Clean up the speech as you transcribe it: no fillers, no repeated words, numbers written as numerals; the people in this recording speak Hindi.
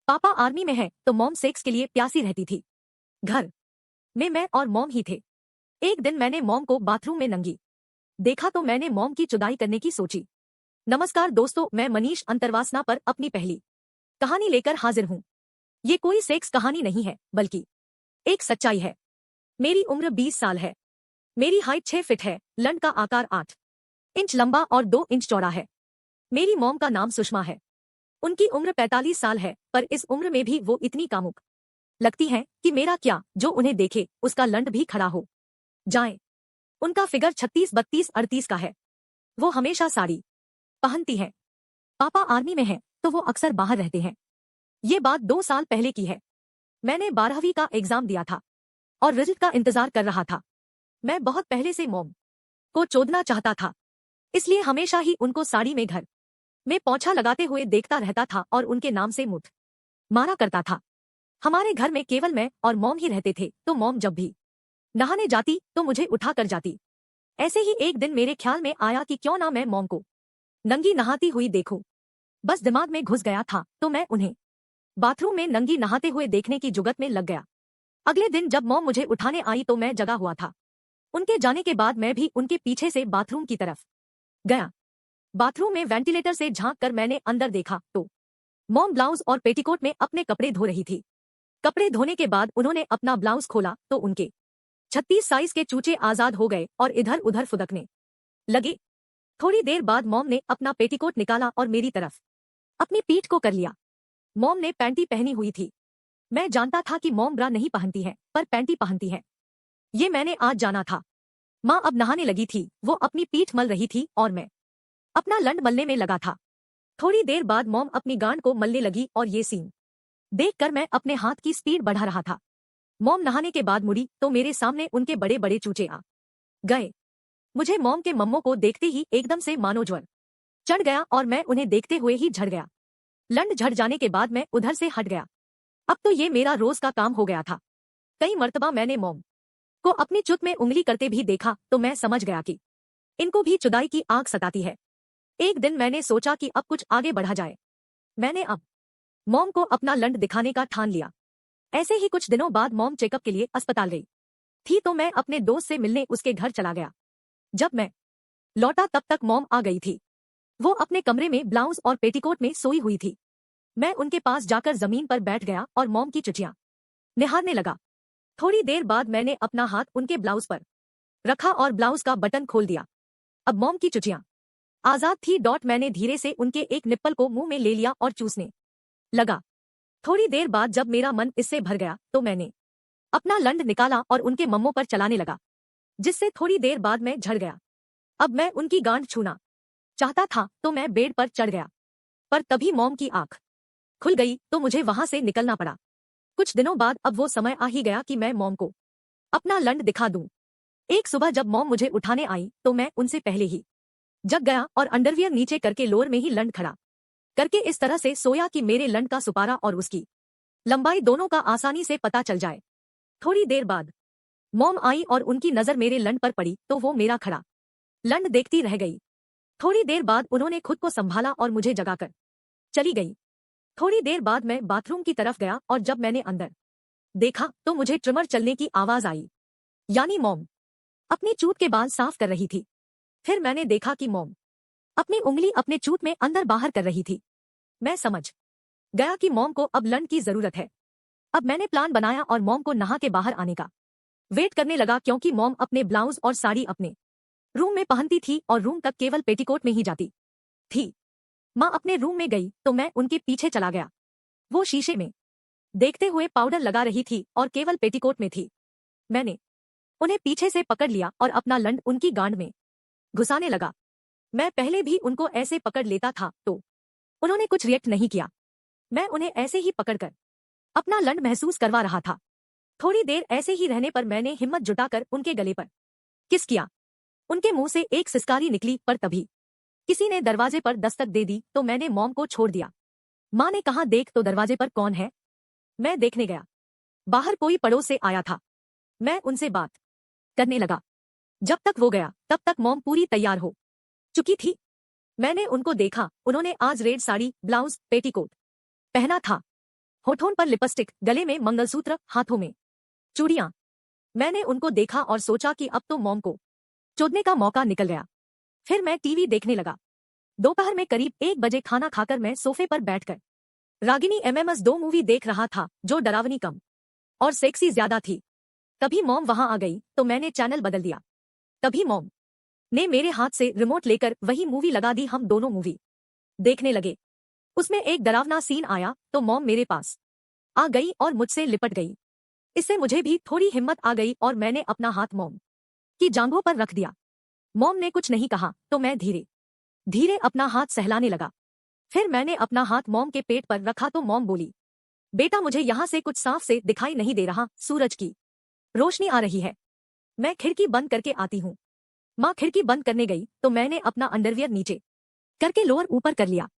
पापा आर्मी में है तो मॉम सेक्स के लिए प्यासी रहती थी। घर में मैं और मॉम ही थे। एक दिन मैंने मॉम को बाथरूम में नंगी देखा तो मैंने मॉम की चुदाई करने की सोची। नमस्कार दोस्तों, मैं मनीष अंतरवासना पर अपनी पहली कहानी लेकर हाजिर हूँ। ये कोई सेक्स कहानी नहीं है बल्कि एक सच्चाई है। मेरी उम्र 20 साल है। मेरी हाइट 6 फीट है। लंड का आकार 8 इंच लंबा और 2 इंच चौड़ा है। मेरी मॉम का नाम सुषमा है। उनकी उम्र 45 साल है, पर इस उम्र में भी वो इतनी कामुक लगती हैं कि मेरा क्या जो उन्हें देखे उसका लंड भी खड़ा हो जाए। उनका फिगर 36, 32, 38 का है। वो हमेशा साड़ी पहनती हैं। पापा आर्मी में हैं तो वो अक्सर बाहर रहते हैं। ये बात 2 साल पहले की है। मैंने 12वीं का एग्जाम दिया था और रिजल्ट का इंतजार कर रहा था। मैं बहुत पहले से मॉम को चोदना चाहता था, इसलिए हमेशा ही उनको साड़ी में घर में पोंछा लगाते हुए देखता रहता था और उनके नाम से मुठ मारा करता था। हमारे घर में केवल मैं और मॉम ही रहते थे, तो मॉम जब भी नहाने जाती तो मुझे उठा कर जाती। ऐसे ही एक दिन मेरे ख्याल में आया कि क्यों ना मैं मॉम को नंगी नहाती हुई देखूं। बस दिमाग में घुस गया था तो मैं उन्हें बाथरूम में नंगी नहाते हुए देखने की जुगत में लग गया। अगले दिन जब मॉम मुझे उठाने आई तो मैं जगा हुआ था। उनके जाने के बाद मैं भी उनके पीछे से बाथरूम की तरफ गया। बाथरूम में वेंटिलेटर से झांक कर मैंने अंदर देखा तो मॉम ब्लाउज और पेटीकोट में अपने कपड़े धो रही थी। कपड़े धोने के बाद उन्होंने अपना ब्लाउज खोला तो उनके 36 साइज के चूचे आजाद हो गए और इधर उधर फुदकने लगे। थोड़ी देर बाद मॉम ने अपना पेटीकोट निकाला और मेरी तरफ अपनी पीठ को कर लिया। मॉम ने पैंटी पहनी हुई थी। मैं जानता था कि मॉम ब्रा नहीं पहनती है, पर पैंटी पहनती है, ये मैंने आज जाना था। माँ अब नहाने लगी थी। वो अपनी पीठ मल रही थी और मैं अपना लंड मलने में लगा था। थोड़ी देर बाद मॉम अपनी गांड को मलने लगी और ये सीन देखकर मैं अपने हाथ की स्पीड बढ़ा रहा था। मॉम नहाने के बाद मुड़ी तो मेरे सामने उनके बड़े बड़े चूचे आ गए। मुझे मॉम के मम्मों को देखते ही एकदम से मानो ज्वर चढ़ गया और मैं उन्हें देखते हुए ही झड़ गया। लंड झड़ जाने के बाद मैं उधर से हट गया। अब तो ये मेरा रोज का काम हो गया था। कई मर्तबा मैंने मॉम को अपनी चुत में उंगली करते भी देखा तो मैं समझ गया कि इनको भी चुदाई की आग सताती है। एक दिन मैंने सोचा कि अब कुछ आगे बढ़ा जाए। मैंने अब मॉम को अपना लंड दिखाने का ठान लिया। ऐसे ही कुछ दिनों बाद मॉम चेकअप के लिए अस्पताल गई थी तो मैं अपने दोस्त से मिलने उसके घर चला गया। जब मैं लौटा तब तक मॉम आ गई थी। वो अपने कमरे में ब्लाउज और पेटीकोट में सोई हुई थी। मैं उनके पास जाकर जमीन पर बैठ गया और मॉम की चुचियां निहारने लगा। थोड़ी देर बाद मैंने अपना हाथ उनके ब्लाउज पर रखा और ब्लाउज का बटन खोल दिया। अब मॉम की चुचियां आजाद थी। मैंने धीरे से उनके एक निप्पल को मुंह में ले लिया और चूसने लगा। थोड़ी देर बाद जब मेरा मन इससे भर गया तो मैंने अपना लंड निकाला और उनके मम्मों पर चलाने लगा, जिससे थोड़ी देर बाद मैं झड़ गया। अब मैं उनकी गांड छूना चाहता था तो मैं बेड पर चढ़ गया, पर तभी मॉम की आंख खुल गई तो मुझे वहां से निकलना पड़ा। कुछ दिनों बाद अब वो समय आ ही गया कि मैं मॉम को अपना लंड दिखा दूं। एक सुबह जब मॉम मुझे उठाने आई तो मैं उनसे पहले ही जग गया और अंडरवियर नीचे करके लोअर में ही लंड खड़ा करके इस तरह से सोया कि मेरे लंड का सुपारा और उसकी लंबाई दोनों का आसानी से पता चल जाए। थोड़ी देर बाद मॉम आई और उनकी नजर मेरे लंड पर पड़ी तो वो मेरा खड़ा लंड देखती रह गई। थोड़ी देर बाद उन्होंने खुद को संभाला और मुझे जगाकर चली गई। थोड़ी देर बाद मैं बाथरूम की तरफ गया और जब मैंने अंदर देखा तो मुझे ट्रिमर चलने की आवाज आई, यानी मॉम अपनी चूत के बाल साफ कर रही थी। फिर मैंने देखा कि मॉम अपनी उंगली अपने चूत में अंदर बाहर कर रही थी। मैं समझ गया कि मॉम को अब लंड की जरूरत है। अब मैंने प्लान बनाया और मॉम को नहा के बाहर आने का वेट करने लगा, क्योंकि मॉम अपने ब्लाउज और साड़ी अपने रूम में पहनती थी और रूम तक केवल पेटीकोट में ही जाती थी। माँ अपने रूम में गई तो मैं उनके पीछे चला गया। वो शीशे में देखते हुए पाउडर लगा रही थी और केवल पेटीकोट में थी। मैंने उन्हें पीछे से पकड़ लिया और अपना लंड उनकी गांड में घुसाने लगा। मैं पहले भी उनको ऐसे पकड़ लेता था तो उन्होंने कुछ रिएक्ट नहीं किया। मैं उन्हें ऐसे ही पकड़कर अपना लंड महसूस करवा रहा था। थोड़ी देर ऐसे ही रहने पर मैंने हिम्मत जुटाकर उनके गले पर किस किया। उनके मुंह से एक सिसकारी निकली, पर तभी किसी ने दरवाजे पर दस्तक दे दी तो मैंने मॉम को छोड़ दिया। माँ ने कहा, देख तो दरवाजे पर कौन है। मैं देखने गया। बाहर कोई पड़ोस से आया था। मैं उनसे बात करने लगा। जब तक वो गया तब तक मॉम पूरी तैयार हो चुकी थी। मैंने उनको देखा। उन्होंने आज रेड साड़ी, ब्लाउज, पेटीकोट पहना था। होठों पर लिपस्टिक, गले में मंगलसूत्र, हाथों में चूड़ियां। मैंने उनको देखा और सोचा कि अब तो मॉम को चोदने का मौका निकल गया। फिर मैं टीवी देखने लगा। दोपहर में करीब 1 बजे खाना खाकर मैं सोफे पर बैठकर रागिनी एमएमएस 2 मूवी देख रहा था, जो डरावनी कम और सेक्सी ज्यादा थी। तभी मॉम वहां आ गई तो मैंने चैनल बदल दिया। तभी मॉम ने मेरे हाथ से रिमोट लेकर वही मूवी लगा दी। हम दोनों मूवी देखने लगे। उसमें एक डरावना सीन आया तो मॉम मेरे पास आ गई और मुझसे लिपट गई। इससे मुझे भी थोड़ी हिम्मत आ गई और मैंने अपना हाथ मॉम की जांघों पर रख दिया। मॉम ने कुछ नहीं कहा तो मैं धीरे धीरे अपना हाथ सहलाने लगा। फिर मैंने अपना हाथ मॉम के पेट पर रखा तो मॉम बोली, बेटा मुझे यहाँ से कुछ साफ से दिखाई नहीं दे रहा, सूरज की रोशनी आ रही है, मैं खिड़की बंद करके आती हूँ। माँ खिड़की बंद करने गई तो मैंने अपना अंडरवियर नीचे करके लोअर ऊपर कर लिया।